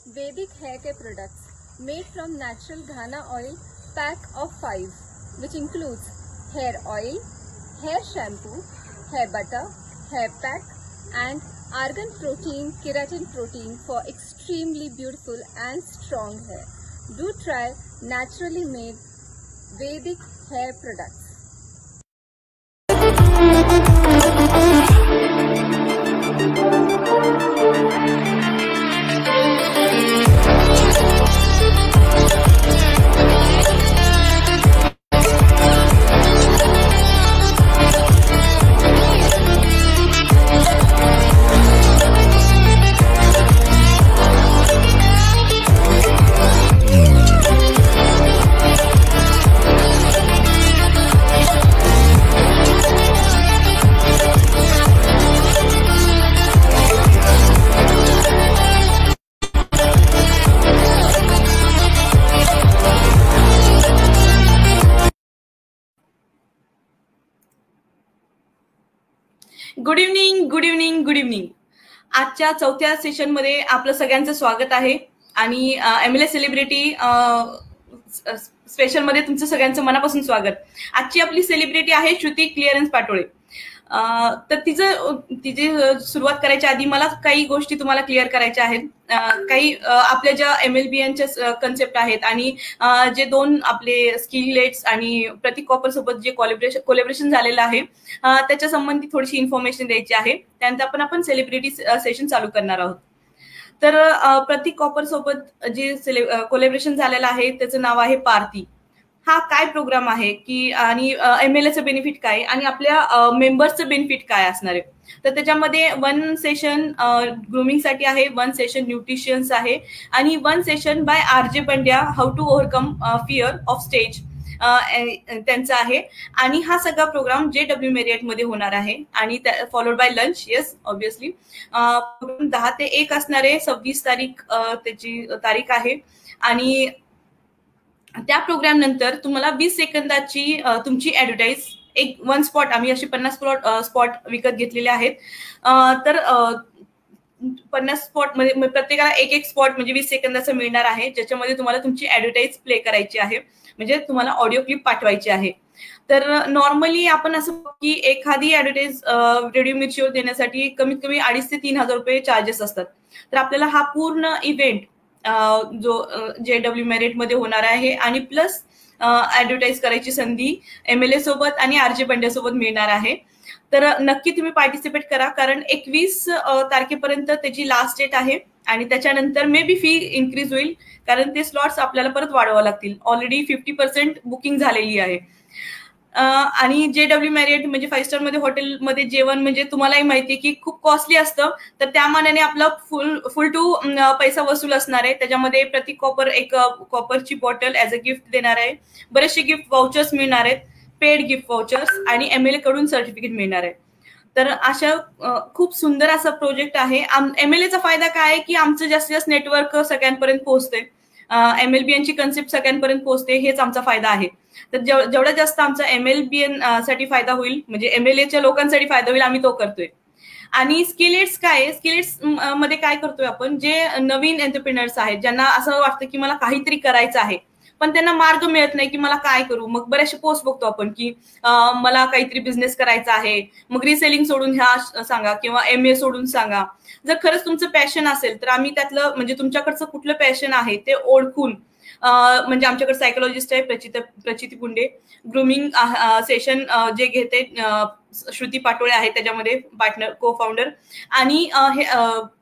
Vedic hair care products made from natural ghana oil, pack of 5, which includes hair oil, hair shampoo, hair butter, hair pack and argan protein, keratin protein for extremely beautiful and strong hair. Do try naturally made Vedic hair products. Good evening, good evening, good evening. आजच्या चौथ्या सेशनमध्ये आपलं सगळ्यांचं स्वागत आहे आणि MLS celebrity स्पेशलमध्ये तुमचं सगळ्यांचं मनापासून स्वागत. आजची आपली सेलिब्रिटी आहे श्रुती क्लिअरन्स पाटोळे. तर तिची सुरुवात करायच्या आधी मला काही गोष्टी तुम्हाला क्लिअर करायच्या आहेत. काही आपल्या ज्या MLBNच्या कन्सेप्ट आहेत आणि जे दोन आपले स्किलेट्स आणि प्रतीक कॉपर सोबत जे कोलॅबरेशन झालेलं आहे त्याच्या संबंधी थोडीशी इन्फॉर्मेशन द्यायची आहे. त्यानंतर आपण सेलिब्रिटी सेशन चालू करणार आहोत. तर प्रतीक कॉपर सोबत जे कोलॅबरेशन झालेलं आहे त्याचं नाव आहे पारती. हा काय प्रोग्राम आहे की आणि MLAचं बेनिफिट काय आणि आपल्या मेंबर्सचं बेनिफिट काय असणार आहे. तर त्याच्यामध्ये 1 सेशन ग्रूमिंगसाठी आहे, 1 सेशन न्यूट्रिशन्स आहे आणि 1 session by RJ Pandya how to overcome fear of stage त्यांचा आहे. आणि हा सगळा प्रोग्राम JW मेरियट मध्ये होणार आहे आणि followed by lunch. Yes, obviously 10 ते 1 असणार आहे. 26 तारीख त्याची तारीख आहे आणि त्या प्रोग्राम नंतर तुम्हाला 20 सेकंदाची तुमची ऍडव्हर्टाईज एक 1 स्पॉट, आम्ही अशी 50 स्पॉट विकत घेतलेले आहेत. तर 50 स्पॉट म्हणजे प्रत्येकाला एक स्पॉट म्हणजे 20 सेकंदाचं मिळणार आहे, ज्याच्यामध्ये तुम्हाला तुमची ऍडव्हर्टाईज प्ले करायची आहे, म्हणजे तुम्हाला ऑडिओ क्लिप पाठवायची आहे. तर नॉर्मली आपण असं की एखादी ऍडव्हर्टाईज रेडिओ मिर्चीवर देण्यासाठी कमीत कमी 2,500 ते 3,000 रुपये चार्जेस असतात. तर आपल्याला हा पूर्ण इव्हेंट जो JW मेरिट मध्ये होणार आहे आणि प्लस ऍडव्हर्टाईज करायची संधी MLA सोबत आणि RJ पंड्या सोबत मिळणार आहे. तर नक्की तुम्ही पार्टिसिपेट करा, कारण 21 तारखेपर्यंत त्याची लास्ट डेट आहे आणि त्याच्यानंतर मे बी फी इन्क्रीज होईल, कारण ते स्लॉट्स आपल्याला परत वाढवावं लागतील. ऑलरेडी 50% बुकिंग झालेली आहे. आणि JW मेरियट म्हणजे 5 स्टार मध्ये हॉटेलमध्ये जेवण म्हणजे तुम्हालाही माहिती की खूप कॉस्टली असतं. तर त्या मानाने आपला फुल टू पैसा वसूल असणार आहे. त्याच्यामध्ये प्रतीक कॉपर एक कॉपरची बॉटल ऍज अ गिफ्ट देणार आहे, बरेचसे गिफ्ट वाउचर्स मिळणार आहेत, पेड गिफ्ट वाउचर्स आणि MLA कडून सर्टिफिकेट मिळणार आहे. तर अशा खूप सुंदर असा प्रोजेक्ट आहे. MLAचा फायदा काय आहे की आमचं जास्तीत जास्त नेटवर्क सगळ्यांपर्यंत पोहोचते, MLBNची कन्सेप्ट सगळ्यांपर्यंत पोहोचते, हेच आमचा फायदा आहे. तर जेवढा जास्त आमचा MLBN साठी फायदा होईल, म्हणजे MLAच्या लोकांसाठी फायदा होईल, आम्ही तो करतोय. आणि स्किलेट्स काय, स्किलेट्स मध्ये काय करतोय आपण, जे नवीन एंटरप्रेनर्स आहेत ज्यांना असं वाटतं की मला काहीतरी करायचं आहे पण त्यांना मार्ग मिळत नाही की मला काय करू. मग बरेचसे पोस्ट बघतो आपण की मला काहीतरी बिझनेस करायचा आहे, मग रिसेलिंग सोडून ह्या सांगा किंवा MA सोडून सांगा. जर खरंच तुमचं पॅशन असेल तर आम्ही त्यातलं म्हणजे तुमच्याकडचं कुठलं पॅशन आहे ते ओळखून, म्हणजे आमच्याकडे सायकोलॉजिस्ट आहे प्रचिती पुंडे, ग्रूमिंग सेशन जे घेते श्रुती पाटोळे आहे त्याच्यामध्ये पार्टनर को फाउंडर, आणि हे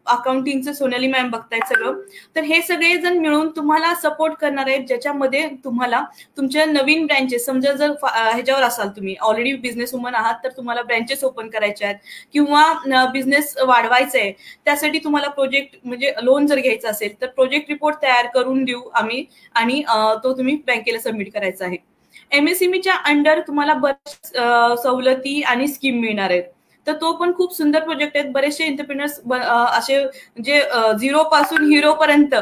अकाउंटिंगचं सोनाली मॅम बघतायत सगळं. तर हे सगळे जण मिळून तुम्हाला सपोर्ट करणार आहेत, ज्याच्यामध्ये तुम्हाला तुमच्या नवीन ब्रँचेस, समजा जर ह्याच्यावर असाल तुम्ही ऑलरेडी बिझनेस वुमन आहात तर तुम्हाला ब्रँचेस ओपन करायचे आहेत किंवा बिझनेस वाढवायचा आहे, त्यासाठी तुम्हाला प्रोजेक्ट म्हणजे लोन जर घ्यायचं असेल तर प्रोजेक्ट रिपोर्ट तयार करून देऊ आम्ही आणि तो तुम्ही बँकेला सबमिट करायचा आहे. MSMEच्या अंडर तुम्हाला बरेच सवलती आणि स्कीम मिळणार आहेत. तर तो पण खूप सुंदर प्रोजेक्ट आहे. बरेचसे एंटरप्रेनर्स असे जे 0 पासून हिरो पर्यंत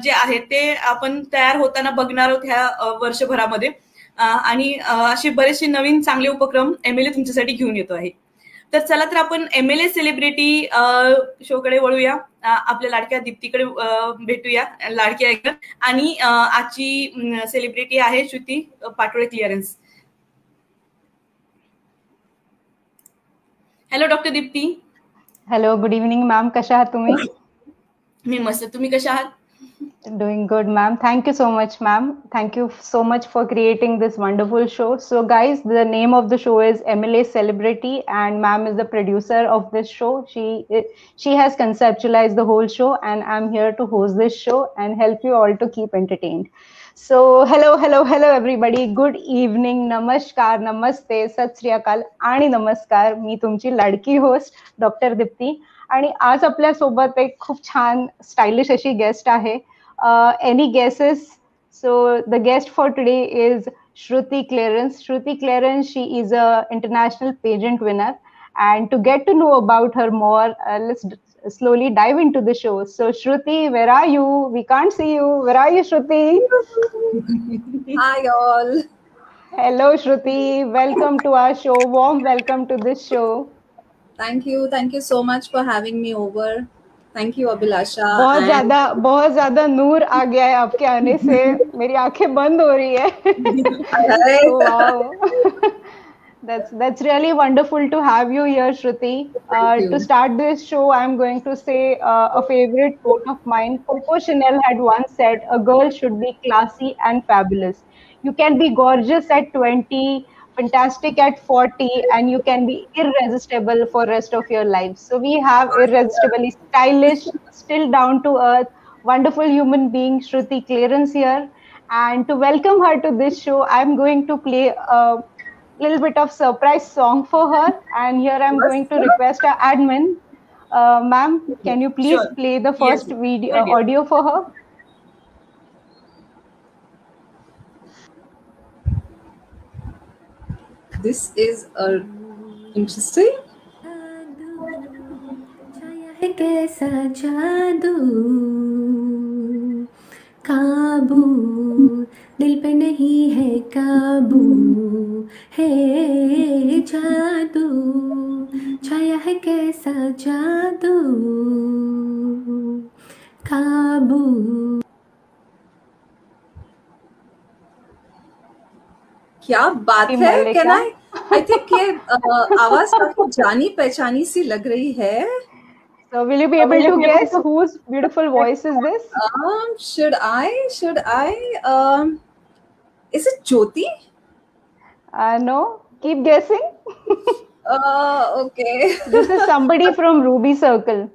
जे आहे ते आपण तयार होताना बघणार आहोत ह्या वर्षभरामध्ये, आणि असे बरेचसे नवीन चांगले उपक्रम MLA तुमच्यासाठी घेऊन येतो आहे. तर चला तर आपण MLA सेलिब्रिटी शोकडे वळूया. आपल्या लाडक्या दीप्तीकडे भेटूया, लाडक्या ऐकत. आणि आजची सेलिब्रिटी आहे Shruti Patole clearance. Hello doctor Deepti. Hello, good evening ma'am. कशा आहात तुम्ही? मी मस्त. तुम्ही कशा आहात? Doing good, ma'am. Thank you so much, ma'am. Thank you so much for creating this wonderful show. So, guys, the name of the show is MLA Celebrity, and ma'am is the producer of this show. She has conceptualized the whole show, and I'm here to host this show and help you all to keep entertained. So, hello, everybody. Good evening, namaskar, namaste, sat sri akal, आणि नमस्कार. मी तुमची लाडकी host doctor Deepti. आणि आज आपल्या सोबत एक खूप छान स्टायलिश अशी गेस्ट आहे. Any guesses? So the guest for today is Shruti Clarence. Shruti Clarence, she is a international pageant winner. And to get to know about her more, let's slowly dive into the show. So Shruti, where are you? We can't see you. Where are you, Shruti? Hi all. Hello Shruti, welcome to our show. Warm welcome to this show. Thank you so much for having me over. Thank you अभिलाषा. बहुत ज्यादा नूर आ गया है आपके आने से. मेरी आंखें बंद हो रही है. Wow. That's really wonderful to have you here, Shruti. To start this show, I'm going to say a favorite quote of mine. Coco Chanel had once said, "A girl should be classy and fabulous. You can be gorgeous at 20, fantastic at 40, and you can be irresistible for rest of your life." So we have irresistibly stylish, still down to earth, wonderful human being Shruti Clarence here. And to welcome her to this show, I'm going to play a little bit of surprise song for her. And here I'm going to request our admin, ma'am, can you please play the first video audio for her? This is interesting. है कैसा जादू, काबू दिल पे नहीं है, काबू है जादू, छाया है कैसा जादू, काबू. क्या बात है. Can I think ये आवाज काफी जानी पहचानी सी लग रही है. So will you be able to guess whose beautiful voice is this? Should I? Is it Jyoti? No. Keep guessing. Okay. This is somebody from Ruby Circle.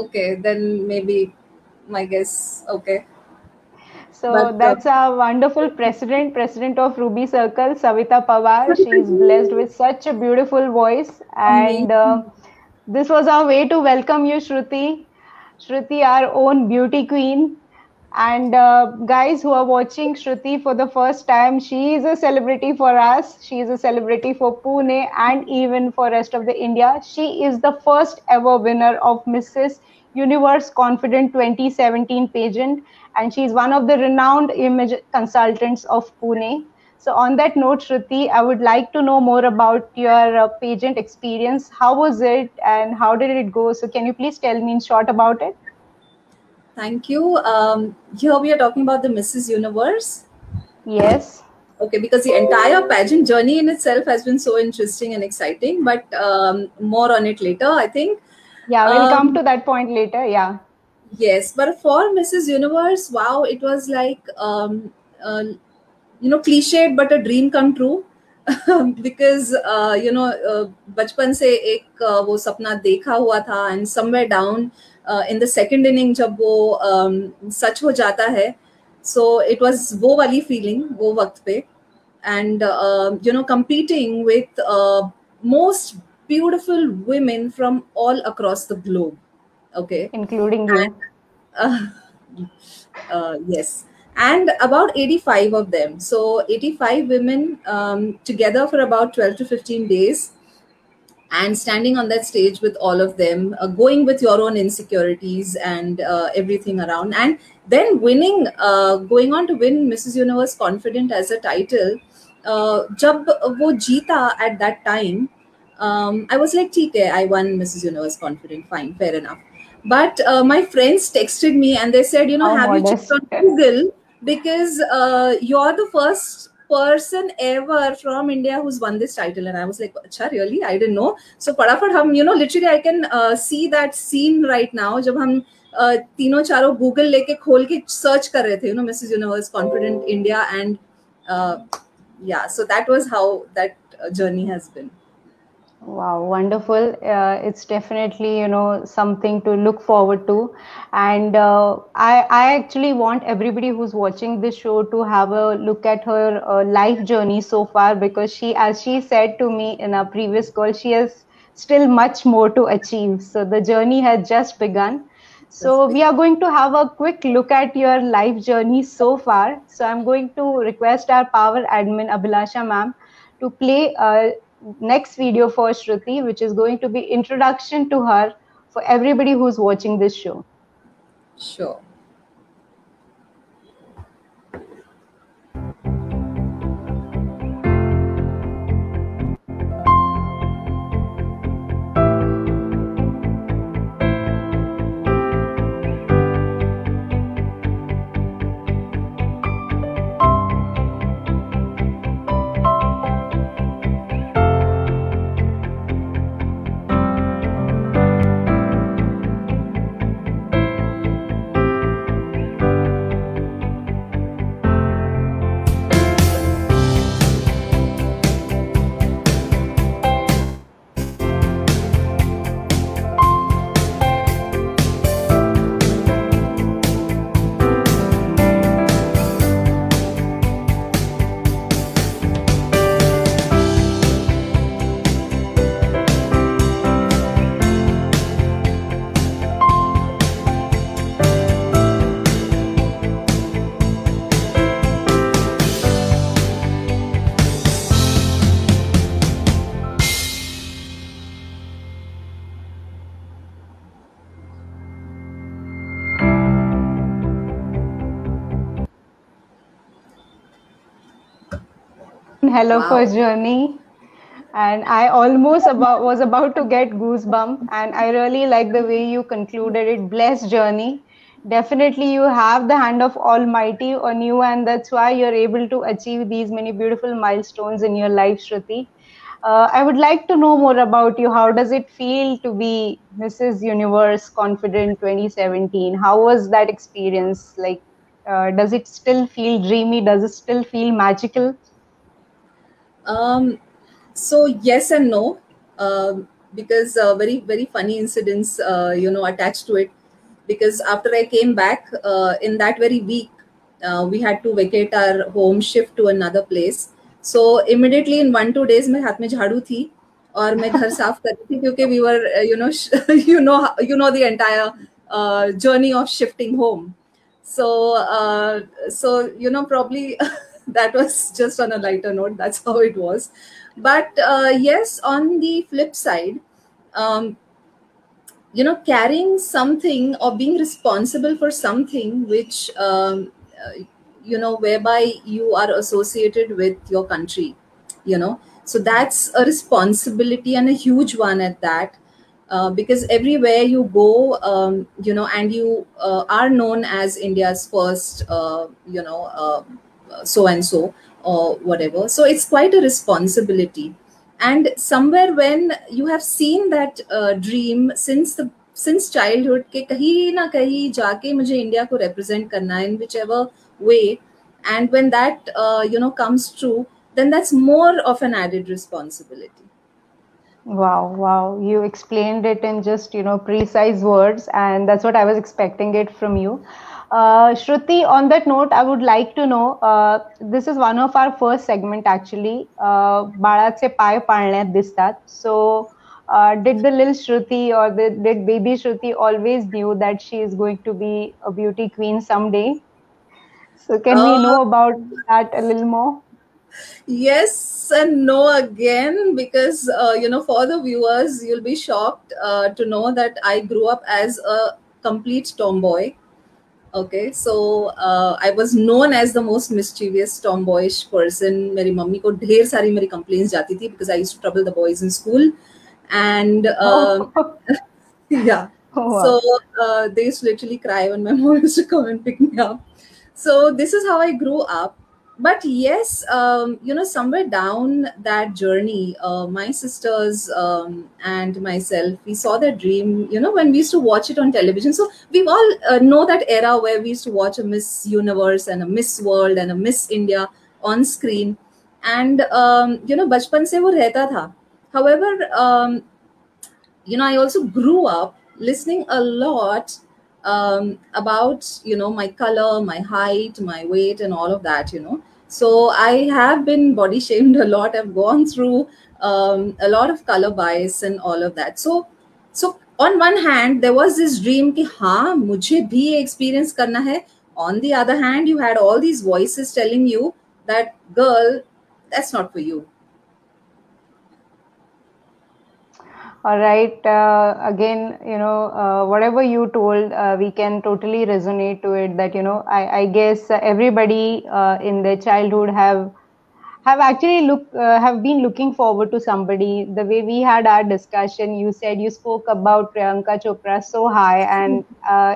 Okay, then maybe my guess. Okay. So that's our wonderful president of Ruby Circle, Savita Pawar. She is blessed with such a beautiful voice, and this was our way to welcome you, Shruti. Shruti, our own beauty queen. And guys who are watching Shruti for the first time, she is a celebrity for us. She is a celebrity for Pune and even for rest of the India. She is the first ever winner of Mrs. Universe Confident 2017 pageant, and she is one of the renowned image consultants of Pune. So on that note, Shruti, I would like to know more about your pageant experience. How was it and how did it go? So can you please tell me in short about it? Thank you. Here we are talking about the Mrs. Universe. Yes. Okay, because the entire pageant journey in itself has been so interesting and exciting, but more on it later, I think. Yeah, we'll come to that point later. Yeah. Yes, but for Mrs. Universe, wow, it was like, cliched, but a dream come true. Because, बचपन से एक वो सपना देखा हुआ था, and somewhere down in the second inning जब वो सच हो जाता है, so it was वो वाली feeling वो वक्त पे, and competing with most beautiful women from all across the globe. Okay, including you. Yes, and about 85 of them. So 85 women together for about 12 to 15 days, and standing on that stage with all of them, going with your own insecurities and everything around, and then winning, going on to win Mrs. Universe Confident as a title. जब वो जीता at that time, I was like, ठीक है, I won Mrs. Universe confident, fine, fair enough. But my friends texted me and they said, How have you checked modest. on Google, because you're the first person ever from India who's won this title. And I was like, अच्छा, really? I didn't know. So फटाफट हम, literally I can see that scene right now जब हम तीनों चारों Google लेके खोल के search कर रहे थे, Mrs. Universe confident India, and yeah, so that was how that journey has been. Wow, wonderful. It's definitely, something to look forward to. And I actually want everybody who's watching this show to have a look at her life journey so far, because as she said to me in a previous call, she has still much more to achieve. So the journey has just begun. So we are going to have a quick look at your life journey so far. So I'm going to request our power admin, Abhilasha ma'am, to play next video for Shruti, which is going to be introduction to her for everybody who's watching this show. Sure. Hello Wow. for journey, and I almost was about to get goosebump, and I really like the way you concluded it. Blessed journey. Definitely, you have the hand of Almighty on you, and that's why you're able to achieve these many beautiful milestones in your life, Shruti. I would like to know more about you. How does it feel to be Mrs. Universe Confident 2017? How was that experience? Like, does it still feel dreamy? Does it still feel magical? So yes and no, because very very funny incidents attached to it. Because after I came back, in that very week, we had to vacate our home, shift to another place. So immediately in 1-2 days मेरे हाथ में झाड़ू थी और मैं घर साफ कर रही थी, क्योंकि we were the entire journey of shifting home. So probably that was just on a lighter note. That's how it was. But yes, on the flip side, carrying something or being responsible for something which whereby you are associated with your country, so that's a responsibility, and a huge one at that. Because everywhere you go, and you are known as India's first, so and so or whatever. So it's quite a responsibility. And somewhere when you have seen that dream since childhood, के कहीं ना कहीं जाके मुझे India को represent करना है in whichever way, and when that comes true, then that's more of an added responsibility. Wow. You explained it in just, precise words, and that's what I was expecting it from you. Shruti, on that note, I would like to know, this is one of our first segment actually, बाळाचे पाय पाळण्यात दिसतात. So, did the little Shruti or did baby Shruti always knew that she is going to be a beauty queen someday? So can we know about that a little more? Yes and no again, because for the viewers, you'll be shocked to know that I grew up as a complete tomboy. Okay, so I was known as the most mischievous, tomboyish person. मेरी mummy को ढेर सारी मेरी complaints जाती थी because I used to trouble the boys in school, and Oh, yeah, so wow. they used to literally cry when my mom used to come and pick me up. So this is how I grew up. But yes, somewhere down that journey, my sisters and myself, we saw that dream, when we used to watch it on television. So we all know that era where we used to watch a Miss Universe and a Miss World and a Miss India on screen. And, बचपन से वो रहता था. However, I also grew up listening a lot about my color, my height, my weight, and all of that. So I have been body shamed a lot. I've gone through a lot of color bias and all of that. So on one hand there was this dream कि हाँ मुझे भी ये experience करना है. On the other hand, you had all these voices telling you that, girl, that's not for you. All right. Again, whatever you told, we can totally resonate to it. That I guess everybody in their childhood have actually have been looking forward to somebody. The way we had our discussion, you said you spoke about Priyanka Chopra so high, and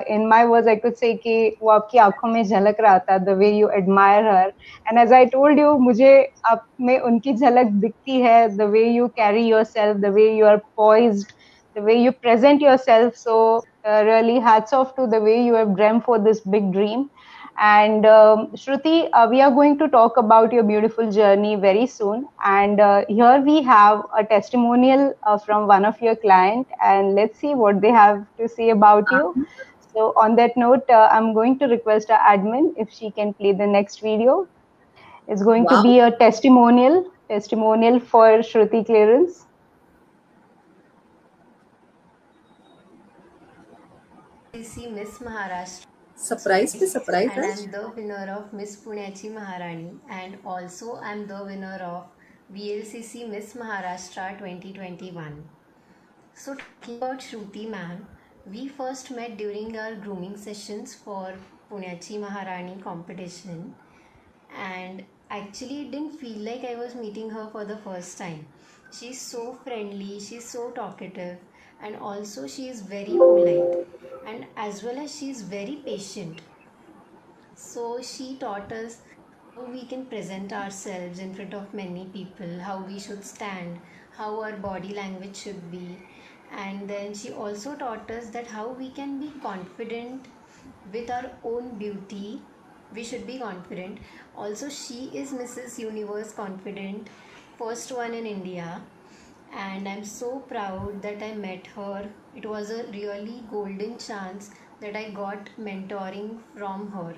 in my words, I could say कि वो आपकी आंखों में झलक रहा था. The way you admire her, and as I told you, मुझे आप में उनकी झलक दिखती है. The way you carry yourself, the way you are poised, the way you present yourself. So really, hats off to the way you have dreamt for this big dream. And Shruti, we are going to talk about your beautiful journey very soon. And here we have a testimonial from one of your clients, and let's see what they have to say about you. So on that note, I'm going to request our admin if she can play the next video. It's going to Wow. be a testimonial for Shruti Clearance. See Miss Maharashtra. Surprise पे surprise, And Raj. I'm the winner of Miss Punyachi Maharani, and also I'm the winner of VLCC Miss Maharashtra 2021. So talking about Shruti ma'am, we first met during our grooming sessions for Punyachi Maharani competition, and actually it didn't feel like I was meeting her for the first time. She's so friendly, she's so talkative, and also she is very polite, and as well as she is very patient. So she taught us how we can present ourselves in front of many people, how we should stand, how our body language should be. And then she also taught us that how we can be confident with our own beauty. We should be confident. Also, she is Mrs. Universe Confident, first one in India. And I'm so proud that I met her. It was a really golden chance that I got mentoring from her.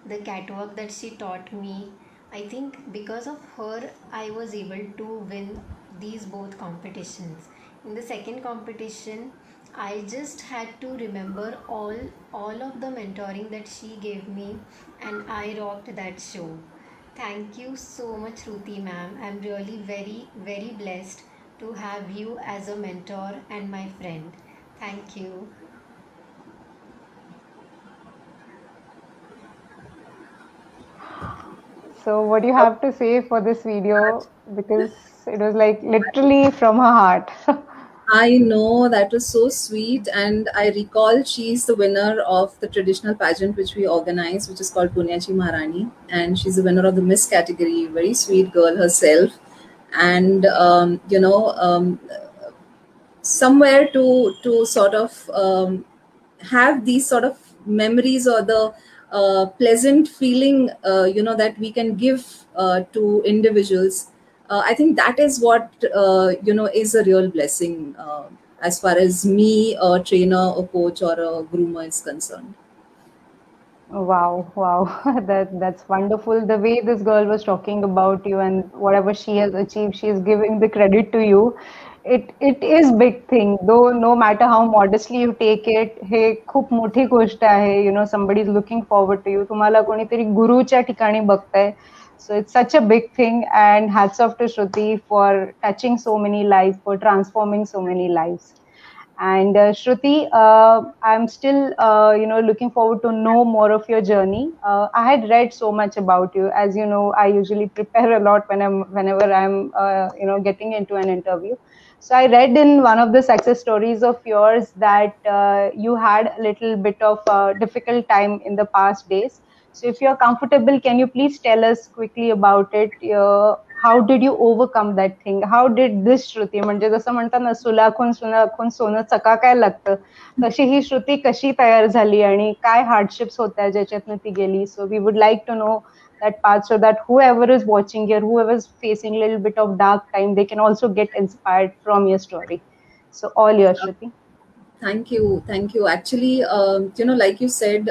The catwalk that she taught me, I think because of her I was able to win these both competitions. In the second competition, I just had to remember all of the mentoring that she gave me, and I rocked that show. Thank you so much, Ruti ma'am. I'm really very, very blessed to have you as a mentor and my friend. Thank you. So what do you have to say for this video? Because it was like literally from her heart. I know, that was so sweet, and I recall she's the winner of the traditional pageant which we organize, which is called Punyachi Maharani, and she's the winner of the Miss category. Very sweet girl herself, and somewhere to sort of have these sort of memories, or the pleasant feeling that we can give to individuals. I think that is what is a real blessing, as far as me, a trainer, a coach, or a groomer is concerned. Wow, that's wonderful. The way this girl was talking about you and whatever she has achieved, she is giving the credit to you. It is big thing, though. No matter how modestly you take it, हे खूप मोठी गोष्ट आहे. Somebody is looking forward to you. तुम्हाला कोणीतरी गुरुच्या ठिकाणी बघताय. So it's such a big thing, and hats off to Shruti for touching so many lives, for transforming so many lives. And Shruti, I'm still, looking forward to know more of your journey. I had read so much about you. As you know, I usually prepare a lot whenever I'm, getting into an interview. So I read in one of the success stories of yours that you had a little bit of difficult time in the past days. So if you're comfortable, can you please tell us quickly about it? How did you overcome that thing? How did this श्रुती, म्हणजे जसं म्हणतात ना, सुलाखून सुलाखून सोनं चकाकायला लागतं, तशी ही श्रुती कशी तयार झाली आणि काय हार्डशिप्स होत्या ज्याच्यातनं ती गेली? So we would like to know that part, so that whoever is watching here, whoever is facing a little bit of dark time, they can also get inspired from your story. So all yours, Shruti. Thank you. Thank you. Actually, like you said,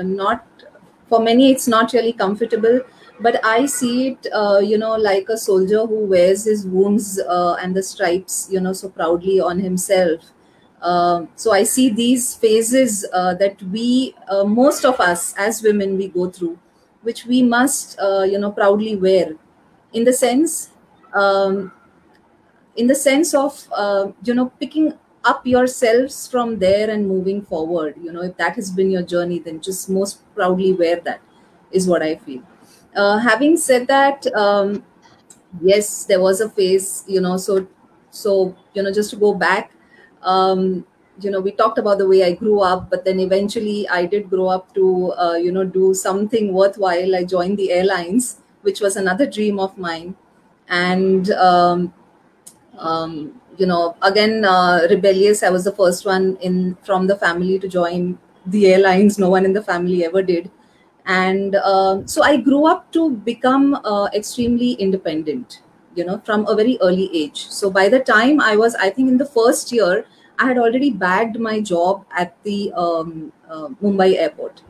not for many, it's not really comfortable, but I see it, like a soldier who wears his wounds and the stripes, so proudly on himself. So I see these phases that most of us as women, we go through, which we must, proudly wear, in the sense, um, of, picking up yourselves from there and moving forward. If that has been your journey, then just most proudly wear that, is what I feel. Having said that, yes, there was a phase, just to go back, we talked about the way I grew up, but then eventually I did grow up to, do something worthwhile. I joined the airlines, which was another dream of mine. And, again, rebellious. I was the first one from the family to join the airlines. No one in the family ever did. And so I grew up to become extremely independent, from a very early age. So by the time I think in the first year, I had already bagged my job at the Mumbai airport.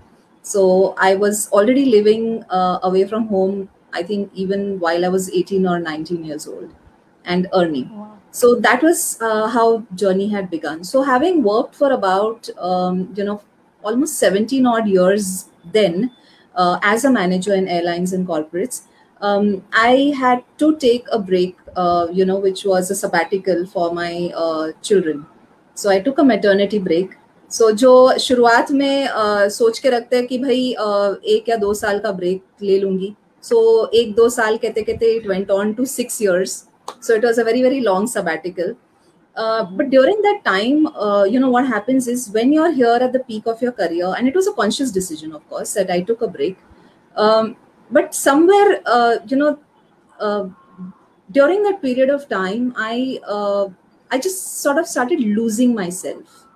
So I was already living away from home, I think even while I was 18 or 19 years old, and earning. Wow. So that was how journey had begun. So having worked for about, almost 17 odd years then, as a manager in airlines and corporates, I had to take a break, which was a sabbatical for my children. So I took a maternity break. So जो शुरुआत में सोच के रखते हैं कि भाई 1 या 2 साल का ब्रेक ले लूंगी. So 1-2 साल कहते कहते it went on to 6 years. So it was a very, very long sabbatical. But during that time, what happens is when you're here at the peak of your career, and it was a conscious decision, of course, that I took a break. But somewhere, during that period of time, I just sort of started losing myself,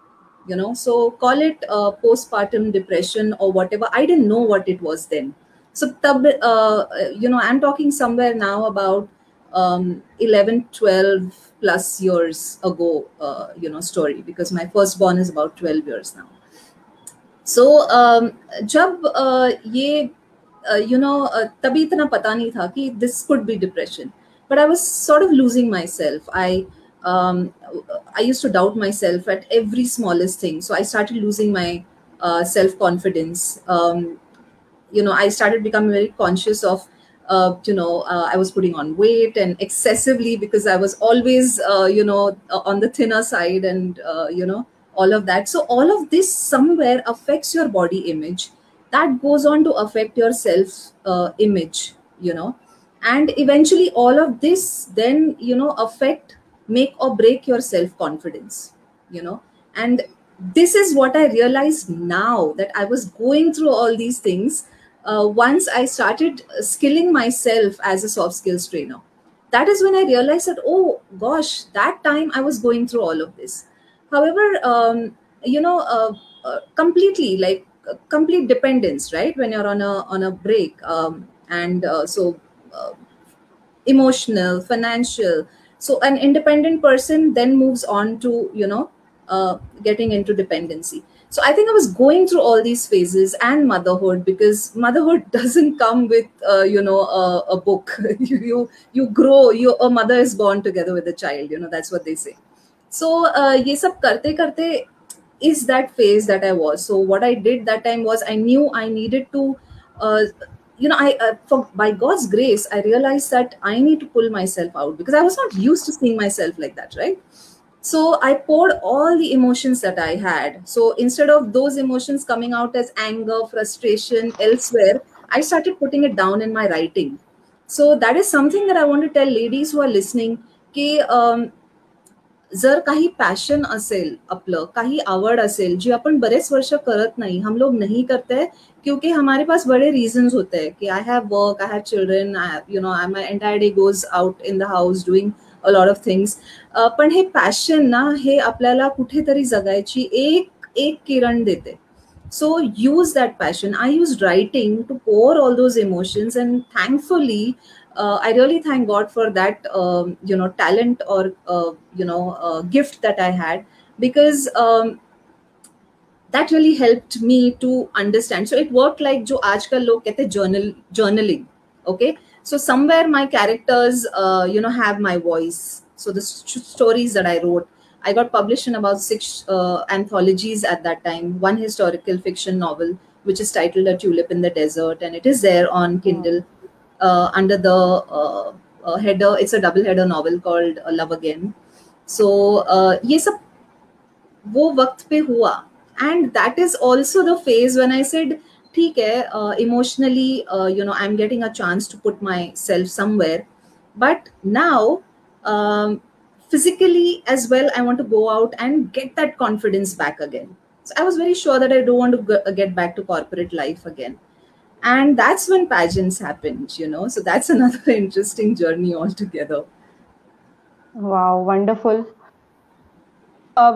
so call it postpartum depression or whatever. I didn't know what it was then. So, I'm talking somewhere now about 11, 12 plus years ago, story, because my firstborn is about 12 years now. So, जब ये, तभी इतना पता नहीं था कि this could be depression, but I was sort of losing myself. I used to doubt myself at every smallest thing. So I started losing my self-confidence. I started becoming very conscious of, I was putting on weight and excessively, because I was always, on the thinner side, and, all of that. So all of this somewhere affects your body image. That goes on to affect your self image, and eventually all of this then, make or break your self-confidence, and this is what I realized now, that I was going through all these things. Once I started skilling myself as a soft skills trainer, that is when I realized that, oh gosh, that time I was going through all of this. However, completely, like complete dependence, right? When you're on a break, and emotional, financial. So an independent person then moves on to, getting into dependency. So I think I was going through all these phases, and motherhood, because motherhood doesn't come with, a book. you grow. A mother is born together with a child. That's what they say. So ये सब करते करते is that phase that I was. So what I did that time was, I knew I needed to, by God's grace, I realized that I need to pull myself out, because I was not used to seeing myself like that, right? So I poured all the emotions that I had. So instead of those emotions coming out as anger, frustration elsewhere, I started putting it down in my writing. So that is something that I want to tell ladies who are listening ki जर काही passion असेल, आपलं काही आवड असेल जी आपण बरेच वर्ष करत नाही, हम लोग नहीं करते क्योंकि हमारे पास बड़े रीजंस होते हैं कि I have work, I have children, you know my entire day goes out in the house doing a lot of things. पण हे पॅशन ना, हे आपल्याला कुठेतरी जगायची एक एक किरण देते. So use that passion. I used writing to pour all those emotions, and thankfully I really thank God for that, talent or gift that I had, because that really helped me to understand. So it worked like जो आजकल लोग कहते हैं journaling. Okay, so somewhere my characters have my voice. So the stories that I wrote, I got published in about 6 anthologies at that time. One historical fiction novel which is titled A Tulip in the Desert, and it is there on Kindle under the header. It's a double header novel called Love Again. So ये सब वो वक्त पे हुआ. And that is also the phase when I said, ठीक है, emotionally, I'm getting a chance to put myself somewhere. But now, physically as well, I want to go out and get that confidence back again. So I was very sure that I don't want to get back to corporate life again. And that's when pageants happened. So that's another interesting journey altogether. Wow, wonderful.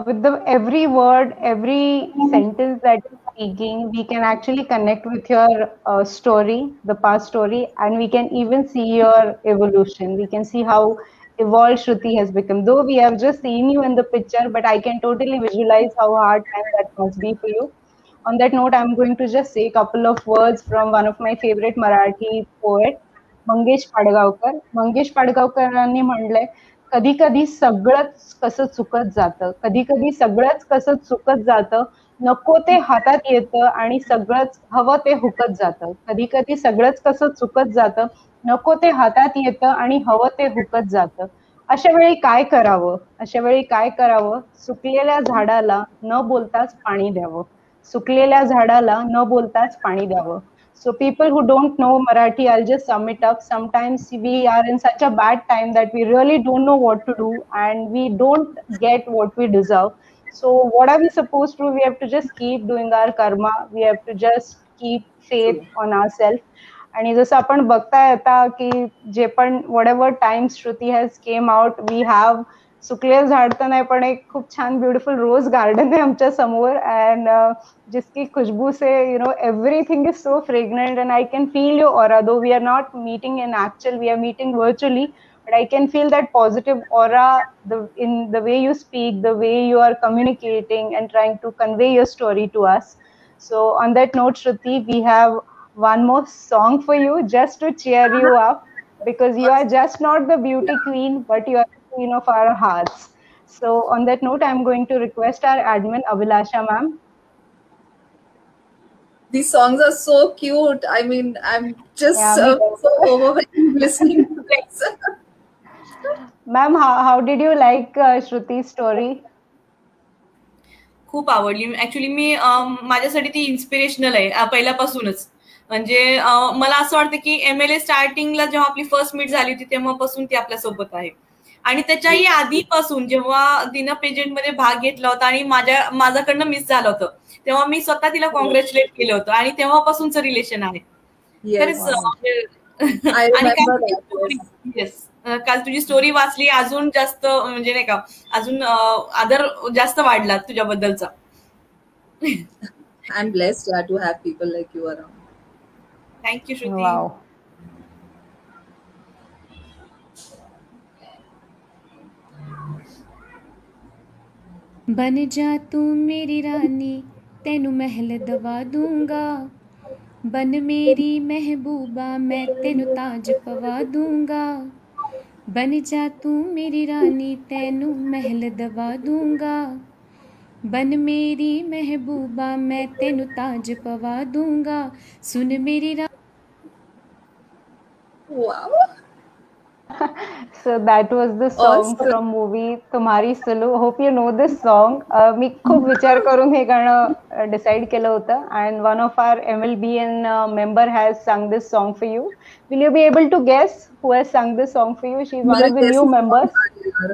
With every word, every sentence that you're speaking, we can actually connect with your story, the past story, and we can even see your evolution. We can see how evolved Shruti has become. Though we have just seen you in the picture, but I can totally visualize how hard time that must be for you. On that note, I'm going to just say a couple of words from one of my favorite Marathi poet, Mangesh Padgaonkar. Mangesh पाडगावकरांनी म्हणलंय, कधी कधी सगळंच कसं चुकत जातं, कधी कधी सगळंच कसं चुकत जातं, नको ते हातात येतं आणि सगळंच हवं ते हुकत जातं. कधी कधी सगळंच कसं चुकत जातं, नको ते हातात येतं आणि हवं ते हुकत जातं. अशा वेळी काय करावं, अशा वेळी काय करावं, सुकलेल्या झाडाला न बोलताच पाणी द्यावं, सुकलेल्या झाडाला न बोलताच पाणी द्यावं. So people who don't know Marathi, I'll just sum it up. Sometimes we are in such a bad time that we really don't know what to do and we don't get what we deserve. So what are we supposed to do? We have to just keep doing our karma. We have to just keep faith on ourselves. आणि जसं आपण बघताय आता की जे पण whatever times Shruti has came out, we have सुकलेलं झाड तर नाही पण एक खूप छान ब्युटिफुल रोज गार्डन आहे आमच्या समोर अँड जिसकी खुशबू से everything is so fragrant and I can feel your aura, though we are not meeting in actual, we are meeting virtually, but I can feel that positive aura in the way you speak, the way you are communicating and trying to convey your story to us. So on that note, Shruti, we have one more song for you just to cheer you up, because you are just not the beauty queen, but you are the queen of our hearts. So on that note, I'm going to request our admin, Abhilasha ma'am. These songs are so cute. I mean, I'm just so overwhelmed listening to this. Ma'am, how did you like Shruti's story? खूप आवडली. Actually मी माझ्यासाठी ती inspirational आहे पहिल्यापासूनच. म्हणजे मला असं वाटतं की MLA स्टार्टिंगला जेव्हा आपली फर्स्ट मीट झाली होती तेव्हापासून ती आपल्यासोबत आहे. आणि त्याच्याही आधीपासून जेव्हा तिनं पेजेंटमध्ये भाग घेतला होता आणि माझ्याकडनं मिस झालं होतं, तेव्हा मी स्वतः तिला कॉंग्रॅच्युलेट केलं होतं आणि तेव्हापासूनचं रिलेशन आहे. खरंच. येस, काल तुझी स्टोरी वाचली, अजून जास्त म्हणजे नाही का, अजून आदर जास्त वाढला तुझ्याबद्दलचा. I'm blessed to have people like you around. Thank you, Shruti. Wow. बन जा तू मेरी रानी, तेनू महल दवा दूंगा, बन मेरी महबूबा, मैं तेनू ताज पवा दूंगा. बन जा तू मेरी रानी, तेनू महल दवा दूंगा, बन मेरी महबूबा, मैं तेनू ताज पवा दूंगा. सुन मेरी Wow. So that was the song Also, from movie Tumhari Sulu. Hope you know this song. मी खूप विचार करून हे गाणं decide केलं होतं, and one of our MLBN member has sung this song for you. Will you be able to guess who has sung this song for you? She's one मेरा of the new guess is कौन members. सा है यार?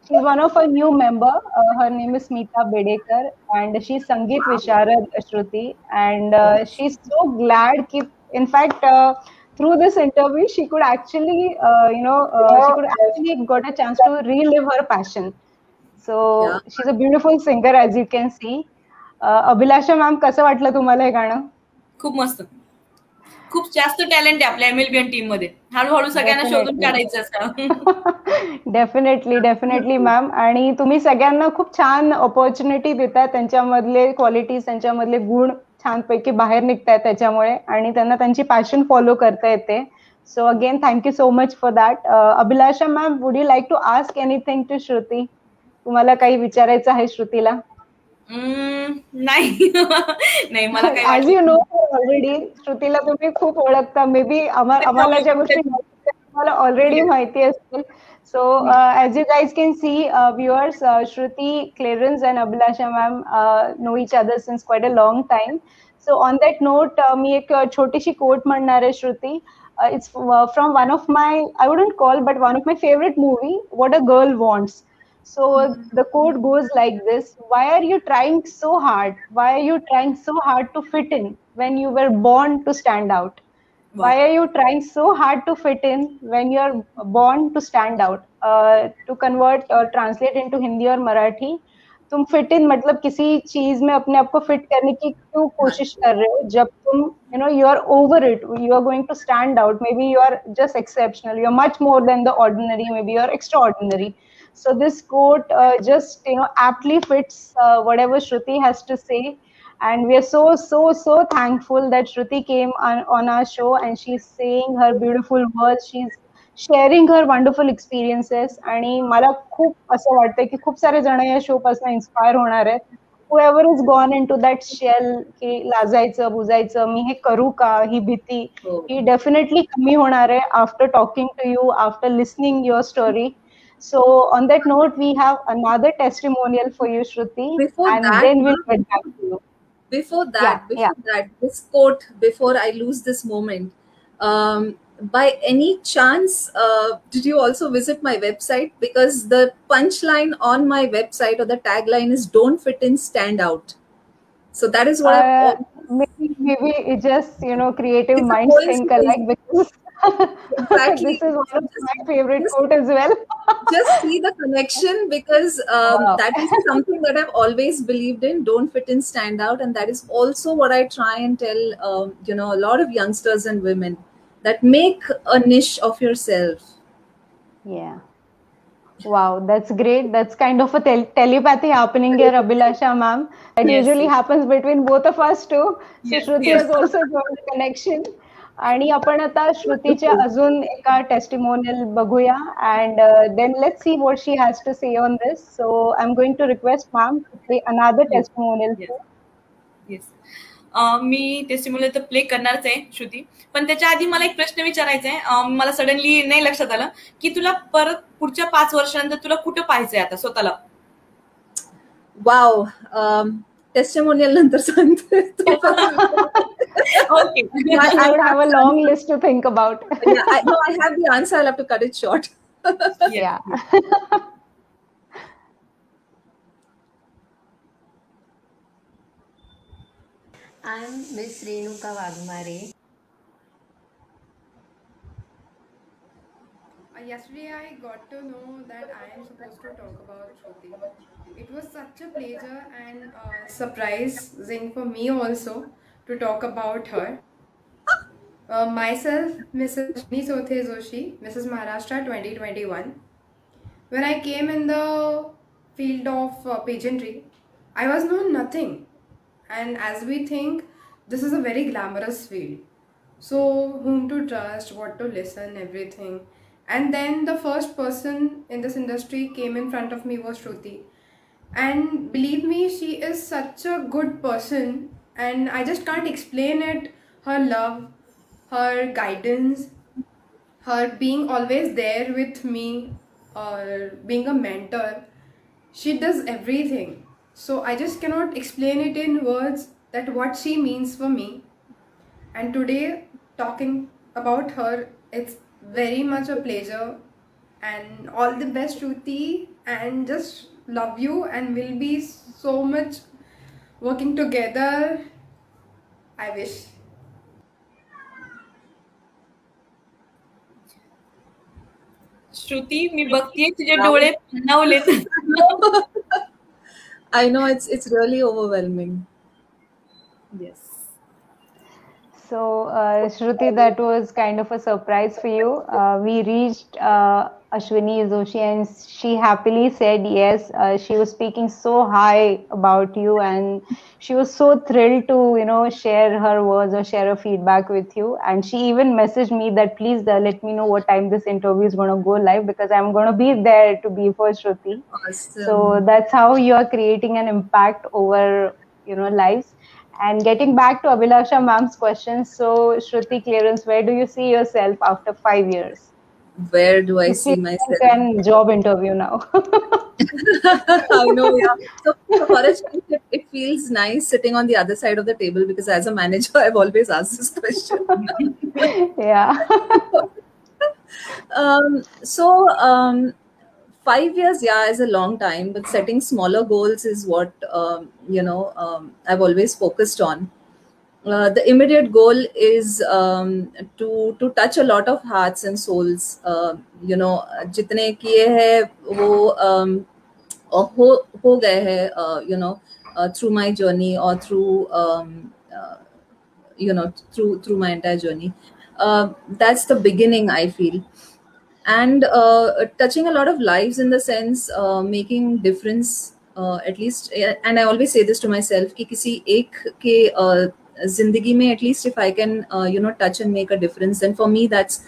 She's one of a new member. Her name is Smita Bedekar, and she's Sangeet Visharad Shruti. And she's so glad. In fact, through this interview, she could actually, she could actually got a chance to relive her passion. Yeah. So she's a beautiful singer, as you can see. Abhilasha ma'am, कसं वाटलं तुम्हाला हे गाणं? खूप मस्त. खूप जास्त talent आहे आपल्या MLBN टीम मध्ये. हळूहळू सगळ्यांना शोधून काढायचं असतं. Definitely ma'am. आणि तुम्ही सगळ्यांना खूप छान ऑपॉर्च्युनिटी देताय. त्यांच्यामधले क्वालिटीज, त्यांच्यामधले गुण छानपैकी बाहेर निघतायत त्याच्यामुळे, आणि त्यांना त्यांची पॅशन फॉलो करता येते. So again thank you so much for that. Abhilasha ma'am, would you like to ask anything to Shruti? तुम्हाला काही विचारायचं आहे श्रुतीला? नाही नाही, मला काय ॲज यू नो ऑलरेडी श्रुतीला तुम्ही खूप ओळखता. मे बी आम्हाला ज्या गोष्टी तुम्हाला ऑलरेडी माहिती असतील. So as you guys can see, viewers, Shruti Clarence and Abhilasha ma'am know each other since quite a long time. So on that note, मी एक छोटीशी quote म्हणणार आहे श्रुती. It's from one of my, I wouldn't call, but one of my favorite movie, What a Girl Wants. So the quote goes like this: why are you trying so hard? Why are you trying so hard to fit in when you were born to stand out? Why are you trying so hard to fit in when you're born to stand out? To convert or translate into Hindi or Marathi, तुम fit in मतलब किसी चीज में अपने आप को fit करने की क्यों कोशिश कर रहे हो, जब तुम you are over it, you are going to stand out, maybe you are just exceptional, you are much more than the ordinary, maybe you are extraordinary. So this quote just aptly fits whatever Shruti has to say. And we are so thankful that Shruti came on our show, and she's saying her beautiful words. She's sharing her wonderful experiences. आणि मला खूप असं वाटतं की खूप सारे जण या शो पासून इन्स्पायर होणार आहेत. whoever is gone into that shell की लाजायचं बुजायचं, मी हे करू का, ही भीती, ही डेफिनेटली कमी होणार आहे after talking to you, after listening your story. So on that note, we have another testimonial for you, Shruti, then we'll get back to you. Before that, this quote, before I lose this moment, by any chance, did you also visit my website? Because the punchline on my website, or the tagline, is "Don't fit in, stand out." So that is what maybe it just creative minds think alike, because exactly. This is one of my favorite quote as well. Just see the connection, because that is something that I've always believed in. Don't fit in, stand out. And that is also what I try and tell a lot of youngsters and women, that make a niche of yourself. Yeah. Wow, that's great. That's kind of a telepathy happening here, Abhilasha ma'am. It usually happens between both of us too. So Shruti has also joined the connection. आणि आपण आता श्रुतीच्या अजून एका testimonial बघूया, and then let's see what she has to say on this. So I am going to request ma'am to play another testimonial. Yes, मी testimonial तर play करणारच आहे श्रुती, पण त्याच्या आधी मला एक प्रश्न विचारायचा आहे. मला सडनली नाही लक्षात आलं की तुला परत पुढच्या 5 वर्षानंतर तुला कुठं पाहायचंय आता स्वतःला? वाव, टेस्टिमोनियल नंतर सांगते. Okay. I would have a long list to think about. I have the answer. I'll have to cut it short. Yeah. I'm Miss Renuka Wagmare. Yesterday I got to know that I am supposed to talk about Shruti. It was such a pleasure and surprising for me also to talk about her. Myself, Mrs. Shni Sothe Joshi, Mrs. Maharashtra 2021. When I came in the field of pageantry, I was known nothing. And as we think, this is a very glamorous field. So whom to trust, what to listen, everything. And then the first person in this industry came in front of me was Shruti. And believe me, she is such a good person. And I just can't explain it. Her love, her guidance, her being always there with me or being a mentor. She does everything. So I just cannot explain it in words that what she means for me. And today, talking about her, it's very much a pleasure. And all the best, Shruti. And just love you, and we'll be so much working together. I wish. श्रुती, मी बघतीये तुझे डोळे पाणावलेत. I know it's really overwhelming. Yes. So, Shruti, that was kind of a surprise for you. We reached Ashwini Joshi, and she happily said yes. She was speaking so high about you, and she was so thrilled to, share her words or share her feedback with you. And she even messaged me that please let me know what time this interview is going to go live, because I'm going to be there to be for Shruti. Awesome. So that's how you are creating an impact over, lives. And getting back to Abhilasha ma'am's question, so Shruti Clearance, where do you see yourself after 5 years? Where do I You see feel myself? like a job interview now. I know, yeah. So for a change, it feels nice sitting on the other side of the table, because as a manager, I've always asked this question. Yeah. So 5 years, yeah, is a long time, but setting smaller goals is what I've always focused on. The immediate goal is to touch a lot of hearts and souls. जितने किए हैं वो हो गए हैं, through my journey, or through through my entire journey. That's the beginning, I feel. And touching a lot of lives, in the sense making difference, at least. And I always say this to myself, कि किसी एक के zindagi mein, at least if I can touch and make a difference, then for me that's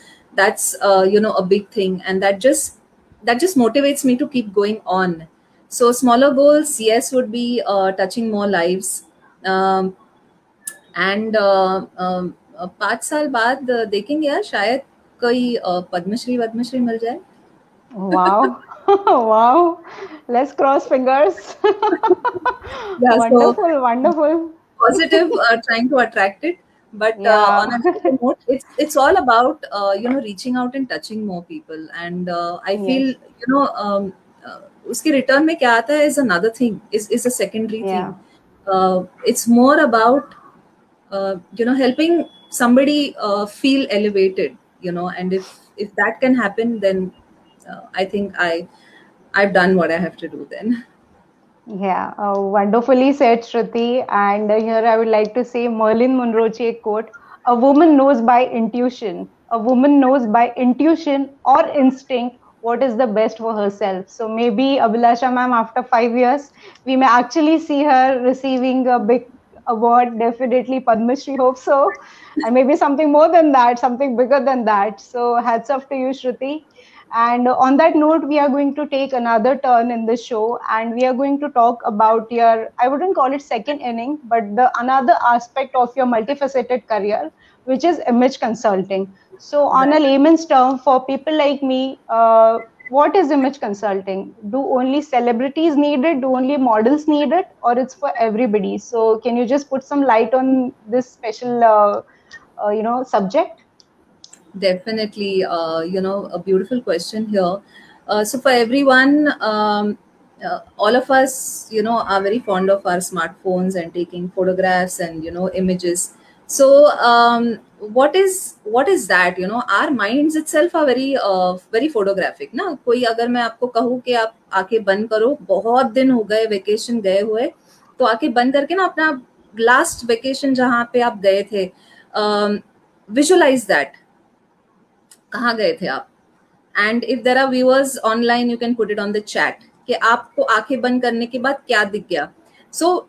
a big thing, and that just motivates me to keep going on. So smaller goals, yes, would be touching more lives. And 5 साल बाद देखेंगे यार, शायद कोई पद्मश्री मिल जाए. Wow. Wow. Let's cross fingers. Yeah, wonderful, wonderful. Positive, trying to attract it. But Yeah. on another note, it's all about reaching out and touching more people. And I feel उसके return में क्या आता है is another thing, is a secondary Yeah. thing. It's more about helping somebody feel elevated, and if that can happen, then I think I've done what I have to do then. Yeah, wonderfully said, Shruti. And here I would like to say Merlin Monroe quote: "A woman knows by intuition. A woman knows by intuition or instinct what is the best for herself." So maybe Abhilasha ma'am, after 5 years, we may actually see her receiving a big award. Definitely Padma Shri, hope so, and maybe something more than that, something bigger than that. So hats off to you, Shruti. And on that note, we are going to take another turn in the show, and we are going to talk about your, I wouldn't call it second inning, but the another aspect of your multifaceted career, which is image consulting. So on a layman's term, for people like me, what is image consulting? Do only celebrities need it? Do only models need it? Or it's for everybody? So can you just put some light on this special, subject? Definitely, a beautiful question here. So for everyone, all of us, are very fond of our smartphones and taking photographs and images. So what is that? Our minds itself are very photographic. ना कोई अगर मैं आपको कहूँ कि आप आंखें बंद करो, बहुत दिन हो गए वेकेशन गए हुए, तो आंखें बंद करके ना अपना लास्ट वेकेशन जहाँ पे आप गए थे, विजुअलाइज दैट, कहाँ गए थे आप. And if there are viewers online, you can put it on the chat कि आपको आंखें बंद करने के बाद क्या दिख गया. सो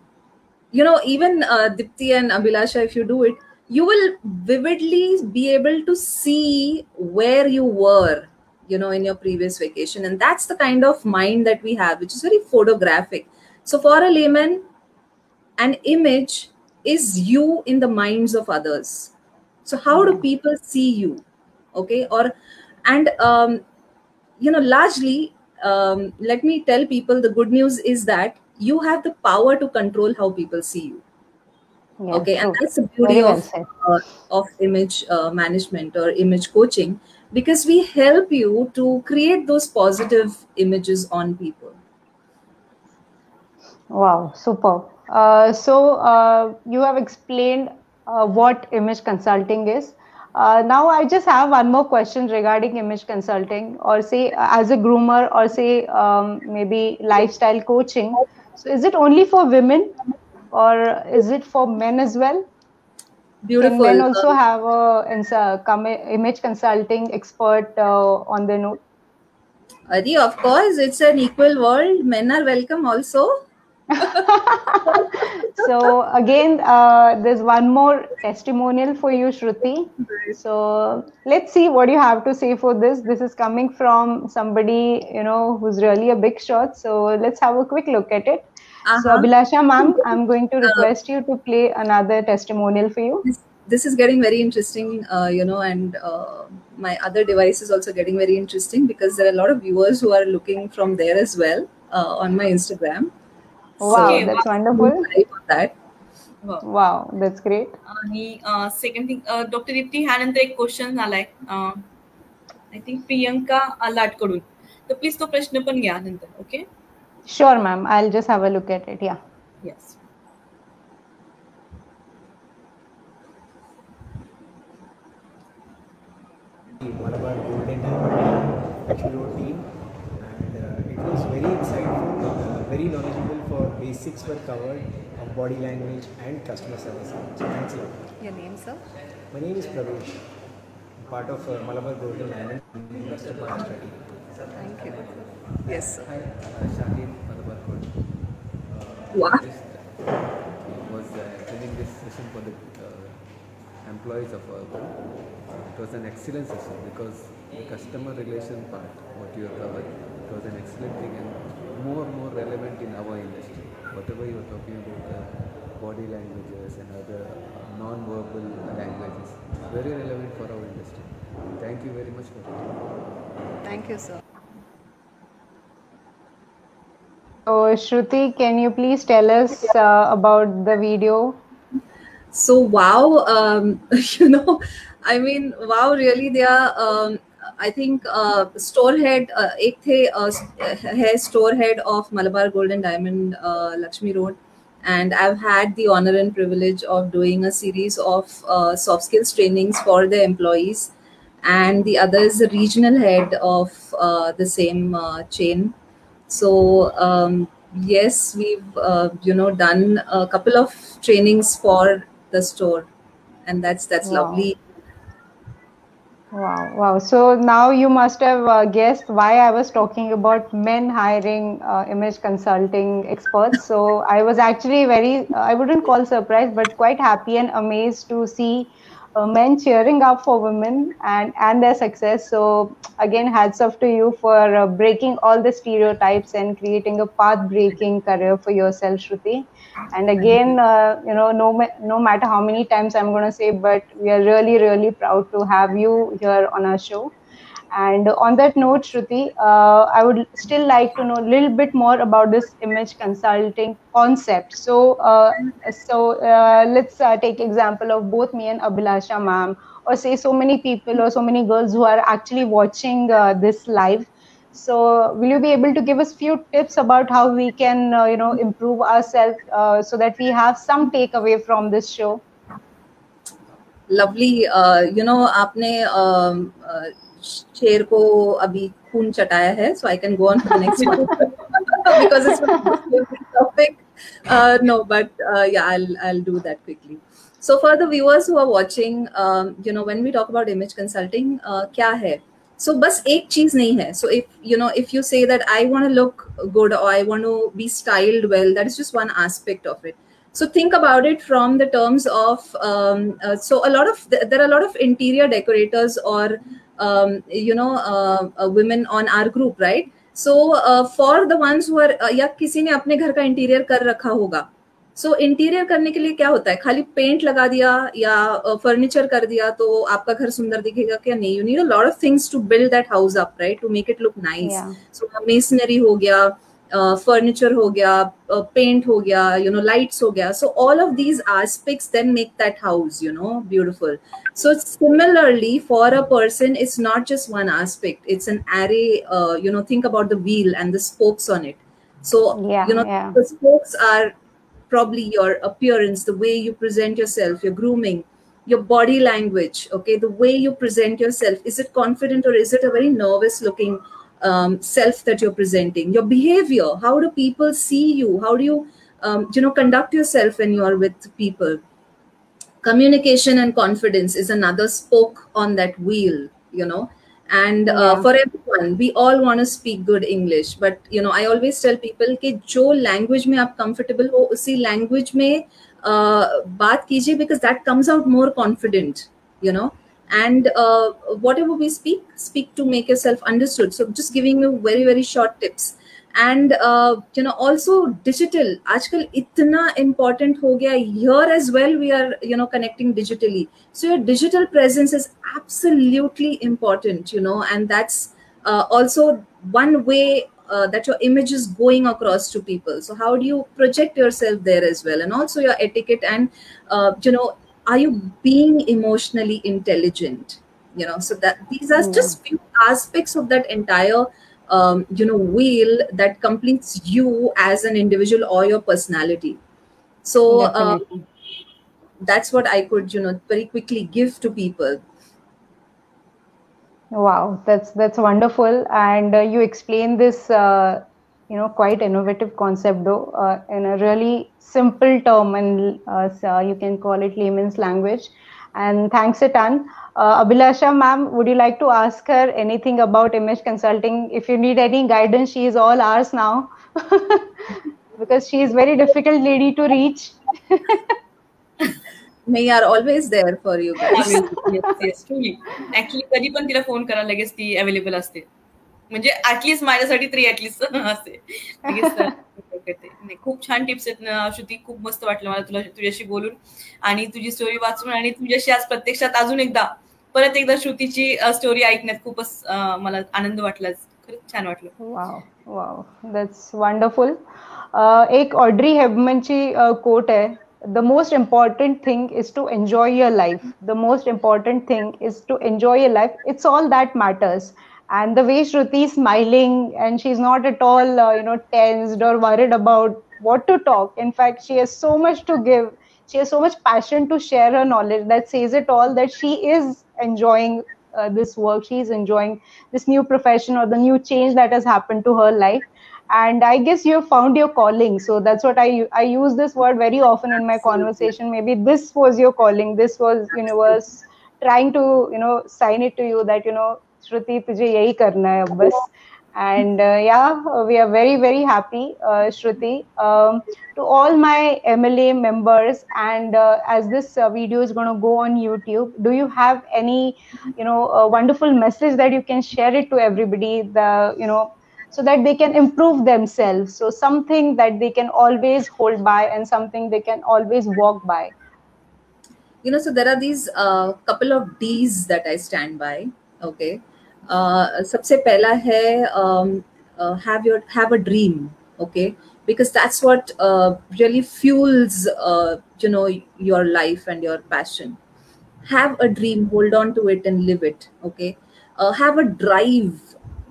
even Dipti and Abhilasha, if you do it, you will vividly be able to see where you were, in your previous vacation. And that's the kind of mind that we have, which is very photographic. So for a layman, an image is you in the minds of others. So how do people see you? Okay, or and largely, let me tell people, the good news is that you have the power to control how people see you. Yeah, Okay, and true. that's the beauty Very well said. of image management or image coaching, because we help you to create those positive images on people. Wow, superb. You have explained what image consulting is. Now, I just have one more question regarding image consulting, or say as a groomer, or say maybe lifestyle coaching. So, is it only for women, or is it for men as well? Can men Beautiful. also have image consulting expert on their note? Adi, of course, it's an equal world. Men are welcome also. So again, there's one more testimonial for you, Shruti. So let's see what you have to say for this. This is coming from somebody, who's really a big shot. So let's have a quick look at it. So Uh-huh. Abhilasha ma'am, I'm going to request you to play another testimonial for you. This is getting very interesting, and my other device is also getting very interesting, because there are a lot of viewers who are looking from there as well on my Instagram. Wow, Okay, that's wow. wonderful. On that. Wow, that's great. आणि second thing doctor Deepti ह्यानंतर एक question आलाय I think Priyanka लाटकडून, तर please तो प्रश्न पण घ्या नंतर. Okay, Sure, ma'am. I'll just have a look at it. Yeah. Yes. Malabar Golden Diamond Actual team, and it was very insightful, very knowledgeable. For basics were covered of body language and customer service. So thanks a lot. Your name, sir? My name is Pravesh, part of Malabar Golden Diamond Investor Maharashtra team. Thank you. Yes, sir. Hi, Shakir, Malabar Gold. Wow. Was attending this session for the employees of our group. It was an excellent session because the customer relation part, what you have covered, it was an excellent thing and more relevant in our industry. Whatever you are talking about, body languages and other non-verbal languages, very relevant for our industry. Thank you very much for that. Thank you, sir. So, Shruti, can you please tell us about the video? So, wow, wow, really, they are, I think, store head, ek the है store head of Malabar Golden Diamond, Lakshmi Road. And I've had the honor and privilege of doing a series of soft skills trainings for the employees. And the other is the regional head of the same chain. So, yes, we've, done a couple of trainings for the store, and that's Wow. lovely. Wow. So now you must have guessed why I was talking about men hiring image consulting experts. So I was actually very, I wouldn't call surprised, but quite happy and amazed to see men cheering up for women and their success. So again, hats off to you for breaking all the stereotypes and creating a path-breaking career for yourself, Shruti. And again, no matter how many times I'm going to say, but we are really, really proud to have you here on our show. And on that note, Shruti, I would still like to know a little bit more about this image consulting concept. So let's take example of both me and Abhilasha ma'am, or say so many people or so many girls who are actually watching this live. So will you be able to give us few tips about how we can, improve ourselves so that we have some takeaway from this show? Lovely. आपने शेर को अभी खून चटाया है, so I can go on to the next one because it's a topic. No, but yeah, I'll do that quickly. So for the viewers who are watching, when we talk about image consulting, क्या है? So बस एक चीज नहीं है. So if you say that I want to look good or I want to be styled well, that is just one aspect of it. So think about it from the terms of there are a lot of interior decorators or women on our group, right? So for the ones who are या किसी ने अपने घर का interior कर रखा होगा, सो interior करने के लिए क्या होता है, खाली पेंट लगा दिया या फर्नीचर कर दिया तो आपका घर सुंदर दिखेगा क्या? नहीं, you need a lot of things to build that house up, right, to make it look nice. Yeah. So masonry हो गया, फर्नीचर हो गया, पेंट हो गया, यू नो, लाइट्स हो गया. So all of these aspects then make that house, you know, beautiful. So similarly, for a person, it's not just one aspect. It's an array. You know, think about the wheel and the spokes on it. So Yeah, you know, yeah. the spokes are probably your appearance, the way you present yourself, your grooming, your body language. Okay, the way you present yourself. Is it confident or is it a very nervous looking self that you're presenting? Your behavior. How do people see you? How do you you know, conduct yourself when you are with people? Communication and confidence is another spoke on that wheel, you know. And Yeah. for everyone, we all want to speak good English, but you know, I always tell people कि जो language में आप comfortable हो उसी language में बात कीजिए, because that comes out more confident, you know. And whatever we speak to make yourself understood. So just giving you very very short tips. And you know, also digital आजकल इतना important हो गया. Here as well we are, you know, connecting digitally. So your digital presence is absolutely important, you know, and that's also one way that your image is going across to people. So how do you project yourself there as well? And also your etiquette and you know, are you being emotionally intelligent? You know, so that these are just few aspects of that entire you know, wheel that completes you as an individual or your personality. So Definitely. that's what I could, you know, very quickly give to people. Wow, that's wonderful, and you explain this, you know, quite innovative concept though, in a really simple term, and so you can call it layman's language. And thanks a ton. Abhilasha ma'am, would you like to ask her anything about image consulting? If you need any guidance, she is all ours now, because she is very difficult lady to reach. We are always there for you guys. Yes truly. Actually कधी पण तिला phone करा, लगेच ती available असते. म्हणजे at least माझ्यासाठी तरी ऍटलीस्ट असते. नाही, खूप छान टिप्स आहेत श्रुती. खूप मस्त वाटलं मला तुझ्याशी बोलून आणि तुझी स्टोरी वाचून, आणि तुझ्याशी आज प्रत्यक्षात अजून परत एकदा श्रुतीची स्टोरी ऐकण्यात खूपच मला आनंद वाटला. खरंच छान वाटलं. वाव वाव, दॅट्स वंडरफुल. एक ऑड्री हेबमनची कोट आहे, the most important thing is to enjoy your life. The most important thing is to enjoy your life. It's all that matters. And the way Shruti is smiling, and she's not at all you know, tensed or worried about what to talk. In fact, she has so much to give. She has so much passion to share her knowledge. That says it all, that she is enjoying this work. She is enjoying this new profession or the new change that has happened to her life. And I guess you have found your calling. So that's what I use this word very often in my conversation. Maybe this was your calling. This was universe trying to, you know, sign it to you that, you know, Shruti, tujhe yahi karna hai ab bas. And yeah, we are very very happy, Shruti. To all my MLA members, and as this video is going to go on YouTube, do you have any, you know, wonderful message that you can share it to everybody, the, you know, so that they can improve themselves? So something that they can always hold by and something they can always walk by. You know, so there are these couple of D's that I stand by. Okay. सबसे पहला है have a dream. Okay, because that's what really fuels you know, your life and your passion. Have a dream, hold on to it and live it. Okay. Have a drive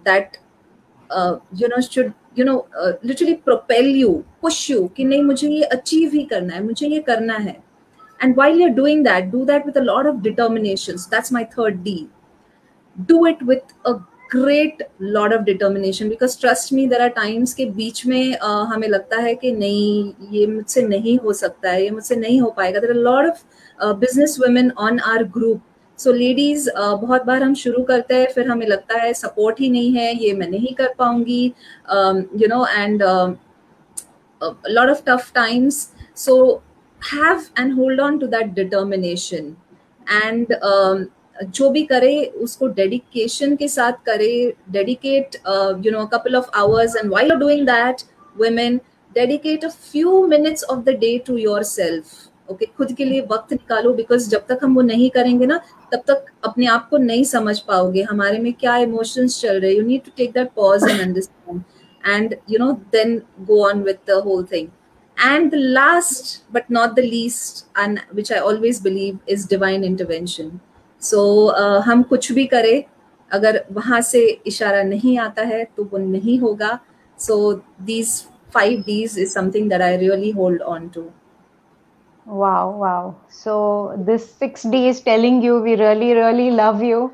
that you know, should, you know, literally propel you, push you कि नहीं, मुझे ये achieve ही करना है, मुझे ये करना है. And while you're doing that, do that with a lot of determination. So that's my third D. Do it with a great lot of determination, because trust me, there are times के बीच में हमें लगता है कि नहीं, ये मुझसे नहीं हो सकता है, ये मुझसे नहीं हो पाएगा. There are a lot of business women on our group. So ladies, बहुत बार हम शुरू करते हैं, फिर हमें लगता है सपोर्ट ही नहीं है, ये मैं नहीं कर पाऊंगी, you know, and a lot of tough times. So have and hold on to that determination. And जो भी करे उसको डेडिकेशन के साथ करे. Dedicate you know, a couple of hours, and while you're doing that, women, dedicate a few minutes of the day to yourself. Okay, खुद के लिए वक्त निकालो, because जब तक हम वो नहीं करेंगे ना, तब तक अपने आप को नहीं समझ पाओगे हमारे में क्या emotions चल रहे. You need to take that pause and understand, and then go on with the whole thing. And the last but not the least, and which I always believe, is divine intervention. So हम कुछ भी करें, अगर वहां से इशारा नहीं आता है तो वो नहीं होगा. So these 5 Ds is something that I really hold on to. Wow. So this 6D is telling you we really, really love you.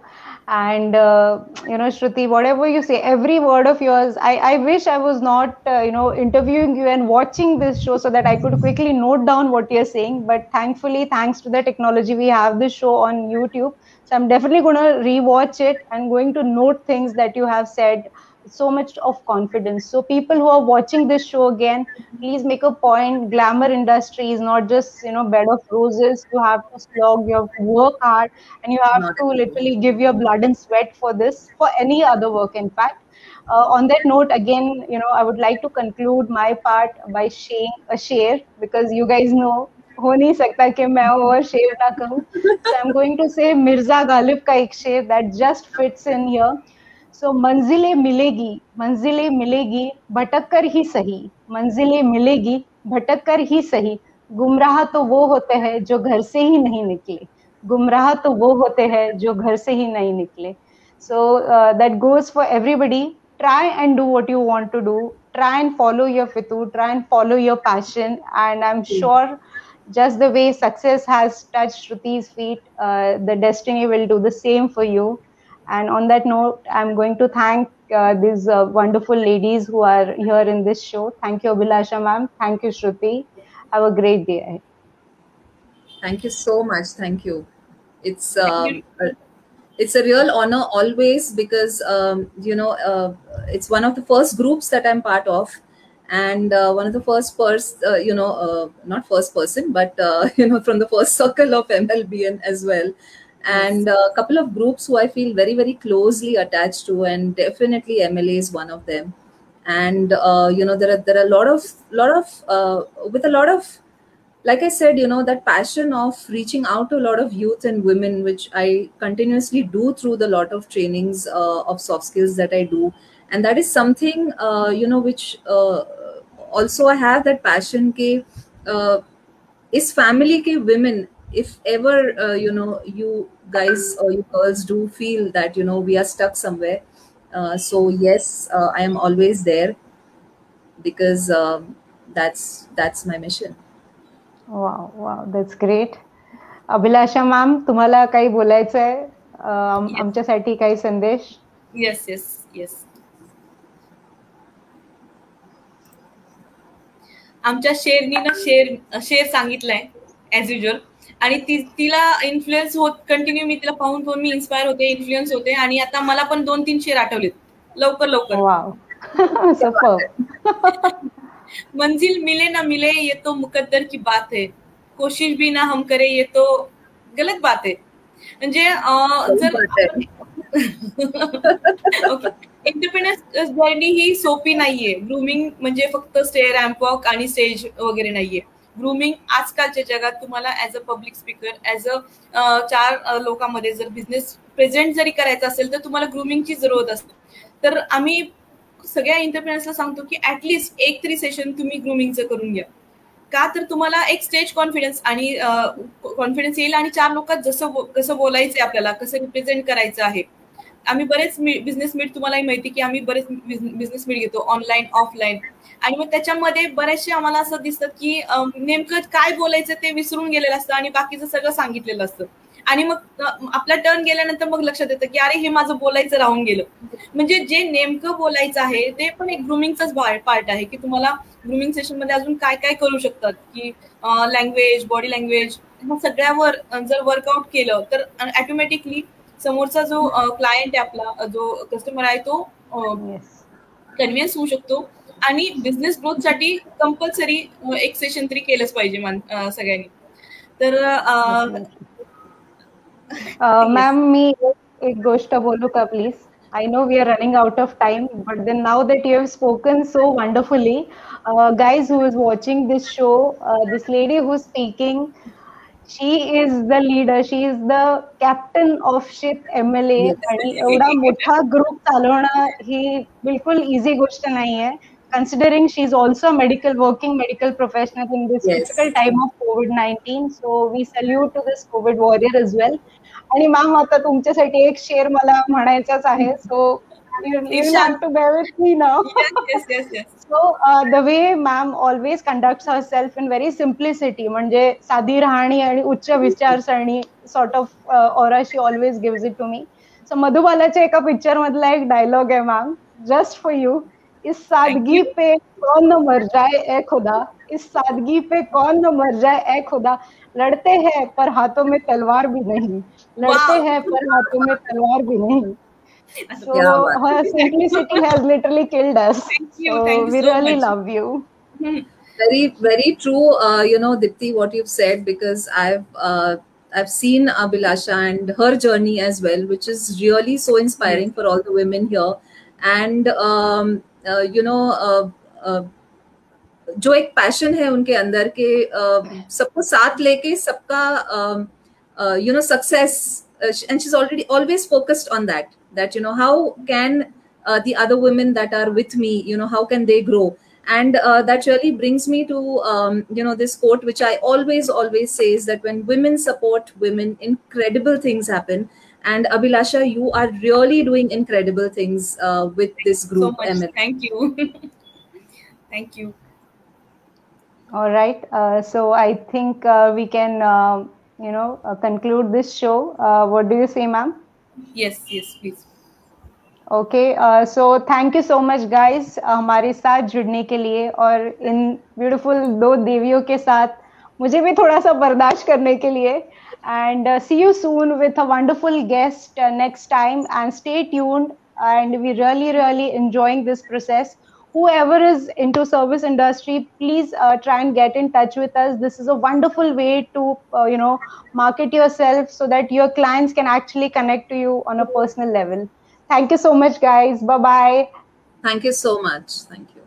And, Shruti, whatever you say, every word of yours, I wish I was not, interviewing you and watching this show so that I could quickly note down what you're saying. But thankfully, thanks to the technology, we have this show on YouTube. So I'm definitely going to rewatch it and going to note things that you have said. So much of confidence. So people who are watching this show again, please make a point. Glamour industry is not just bed of roses. You have to slog, you have to work hard, and you have to literally give your blood and sweat for this, for any other work, in fact. On that note, again, I would like to conclude my part by saying a share, because you guys know हो नहीं सकता कि मैं और शेर ना कहूँ. So I'm going to say Mirza Ghalib का एक शेर that just fits in here. So मंजिलें मिलेगी भटक कर ही सही, मंजिलें मिलेगी भटक कर ही सही, गुमराह तो वो होते हैं जो घर से ही नहीं निकले, गुमराह तो वो होते हैं जो घर से ही नहीं निकले. So that goes for everybody. Try and do what you want to do. Try and follow your fitu, try and follow your passion, and I'm sure just the way success has touched Shruti's feet, the destiny will do the same for you. And on that note, I'm going to thank these wonderful ladies who are here in this show. Thank you, Abhilasha ma'am. Thank you, Shruti. Have a great day ahead. Thank you so much. Thank you. It's a real honor always, because it's one of the first groups that I'm part of, and one of the first not first person, but from the first circle of MLBN as well. And a couple of groups who I feel very, very closely attached to, and definitely MLA is one of them. And there are a lot of with a lot of, like I said, that passion of reaching out to a lot of youth and women, which I continuously do through the lot of trainings of soft skills that I do. And that is something which also I have that passion ke is family ke women. If ever you guys or you girls do feel that we are stuck somewhere, so yes, I am always there, because that's my mission. Wow, that's great. Abhilasha ma'am, तुम्हाला काही बोलायचं आहे आमच्यासाठी काही संदेश? Yes. आमच्या शेरनीनं शेर सांगितलाय as usual, आणि तिला इन्फ्लुएन्स होत कंटिन्यू, मी तिला पाहून मी इन्स्पायर होते, इन्फ्लुएन्स होते, आणि आता मला पण 2-3 शेर आठवलेत लवकर. वाव, मंजिल मिले ना मिले ये तो मुकद्दर की बात है, कोशिश भी ना हम करे ये तो गलत बात है. म्हणजे जर एंटरप्रेन्योर जर्नी ही सोपी नाहीये. ग्रूमिंग म्हणजे फक्त स्टेअर, रॅम्प वॉक आणि स्टेज वगैरे नाहीये. ग्रूमिंग आजकालच्या जगात तुम्हाला as a public speaker, as a 4 लोकांमध्ये जर बिझनेस प्रेझेंट जरी करायचा असेल तर तुम्हाला ग्रूमिंगची जरूरत असते. तर आम्ही सगळ्या एंटरप्रेन्योर्सला सांगतो की ऍटलिस्ट 1 तरी सेशन तुम्ही ग्रूमिंगचं करून घ्या. का तर तुम्हाला एक स्टेज कॉन्फिडन्स आणि कॉन्फिडन्स येईल, आणि 4 लोकात कसं बोलायचंय आपल्याला, कसं रिप्रेझेंट करायचं आहे. आम्ही बरेच बिझनेस मीट, तुम्हालाही माहिती की आम्ही बरेच बिझनेस मीट घेतो, ऑनलाईन ऑफलाईन, आणि मग त्याच्यामध्ये बरेचसे आम्हाला असं दिसतं की नेमकं काय बोलायचं ते विसरून गेलेलं असतं आणि बाकीचं सगळं सांगितलेलं असतं. आणि मग आपला टर्न गेल्यानंतर मग लक्षात येतं की अरे हे माझं बोलायचं राहून गेलं. म्हणजे जे नेमकं बोलायचं आहे ते पण एक ग्रूमिंगचाच पार्ट आहे, की तुम्हाला ग्रूमिंग सेशन मध्ये अजून काय काय करू शकतात, की लँग्वेज, बॉडी लँग्वेज, ह्या सगळ्यावर जर वर्कआउट केलं तर ऑटोमॅटिकली समोरचा जो क्लायंट आहे आपला, जो कस्टमर आहे, तो कन्व्हिन्स होऊ शकतो. आणि बिझनेस ग्रोथ साठी कंपल्सरी एक सेशन तरी केलंच पाहिजे सगळ्यांनी. तर मॅम, मी एक गोष्ट बोलू का please? I know we are running out of time, but then now that you have spoken so wonderfully, guys who is watching this show, this lady who's speaking, she is the leader. She is the captain of ship MLA Yes. आणि एवढा मोठा group चालवणं ही बिलकुल easy गोष्ट नाही आहे. Considering she is also a working medical professional in this Yes. difficult time of COVID-19, so we salute to this COVID warrior as well. आणि ma'am आता तुमच्यासाठी एक शेर मला म्हणायचाच आहे, so you'll have to bear with me now. Yes. So the way ma'am always conducts herself in very simplicity, म्हणजे साधी राहणी आणि उच्च विचारसरणी sort of aura she always gives it to me. So मधुबालाच्या एका पिक्चर मधला एक डायलॉग आहे ma'am, just for you. इस सादगी पे कौन न मर जाए ए खुदा, इस सादगी पे कौन न मर जाए ए खुदा, लड़ते हैं पर हाथों में तलवार भी नहीं, लड़ते हैं पर हाथों में तलवार भी नहीं. So her simplicity has literally killed us. Thank you We so really much. love you. Very true, Dipti, what you've said, because I've seen Abhilasha and her journey as well, which is really so inspiring for all the women here. And जो एक passion है उनके अंदर के सबको साथ लेके सबका success, and she's always focused on that how can the other women that are with me, how can they grow. And that really brings me to this quote which I always say, is that when women support women, incredible things happen. And Abhilasha, you are really doing incredible things with this group. So much. Thank you. Thank you. All right. So I think we can conclude this show. What do you say, ma'am? Yes, please. Okay. So thank you so much, guys, हमारे साथ जुड़ने के लिए और इन beautiful दो देवियों के साथ मुझे भी थोड़ा सा बर्दाश्त करने के लिए. And see you soon with a wonderful guest next time. And stay tuned. And we really enjoying this process. Whoever is into service industry, please try and get in touch with us. This is a wonderful way to market yourself so that your clients can actually connect to you on a personal level. Thank you so much, guys. Bye bye. Thank you so much. Thank you.